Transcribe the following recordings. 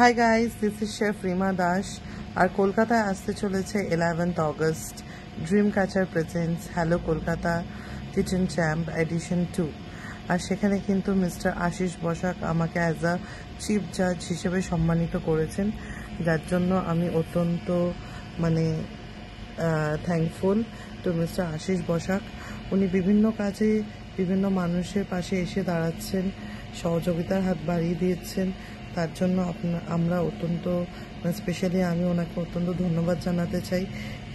High guys, this is chef Rima Das. আর কলকাতায় আসতে চলেছে 11th August dream catcher presents hello Kolkata kitchen champ edition 2। আর সেখানে কিন্তু মিস্টার আশিস বসাক আমাকে অ্যাজ আ চিফ জাজ হিসেবে সম্মানিত করেছেন, যার জন্য আমি অত্যন্ত thankful to mister Ashis Basak. উনি বিভিন্ন কাজে বিভিন্ন মানুষের পাশে এসে দাঁড়াচ্ছেন, সহযোগিতার হাত বাড়িয়ে দিয়েছেন। তার জন্য আমরা অত্যন্ত স্পেশালি আমি ওনাকে অত্যন্ত ধন্যবাদ জানাতে চাই।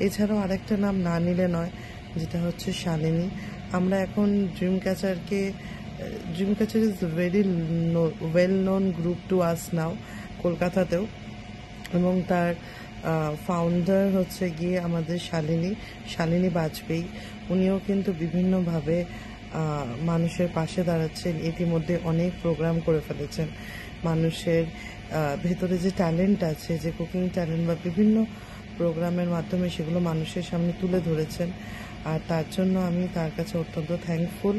এছাড়াও আরেকটা নাম না নিলে নয়, যেটা হচ্ছে শালিনী। আমরা এখন dream catcher is very well known group to us now কলকাতাতেও, এবং তার ফাউন্ডার হচ্ছে গিয়ে আমাদের শালিনী বাজপেয়ী। উনিও কিন্তু বিভিন্নভাবে মানুষের পাশে দাঁড়াচ্ছেন, ইতিমধ্যে অনেক প্রোগ্রাম করে ফেলেছেন। মানুষের ভেতরে যে ট্যালেন্ট আছে, যে কুকিং ট্যালেন্ট বা বিভিন্ন প্রোগ্রামের মাধ্যমে সেগুলো মানুষের সামনে তুলে ধরেছেন। আর তার জন্য আমি তার কাছে অত্যন্ত থ্যাঙ্কফুল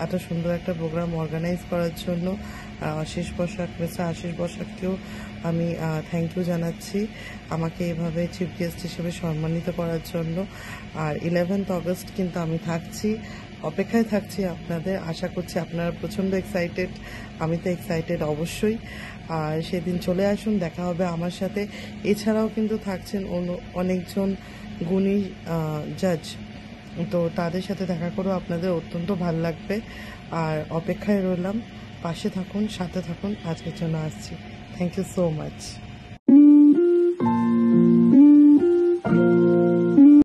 এত সুন্দর একটা প্রোগ্রাম অর্গানাইজ করার জন্য। মিস্টার আশিস বসাককেও আমি থ্যাংক ইউ জানাচ্ছি আমাকে এভাবে চিফ গেস্ট হিসেবে সম্মানিত করার জন্য। আর 11th অগস্ট কিন্তু আমি অপেক্ষায় থাকছি আপনাদের। আশা করছি আপনারা প্রচণ্ড এক্সাইটেড, আমি তো এক্সাইটেড অবশ্যই। আর সেদিন চলে আসুন, দেখা হবে আমার সাথে। এছাড়াও কিন্তু থাকছেন অনেকজন গুণী জাজ, তো তাদের সাথে দেখা করেও আপনাদের অত্যন্ত ভালো লাগবে। আর অপেক্ষায় রইলাম, পাশে থাকুন, সাথে থাকুন। আজকের জন্য আসছি। Thank you so much.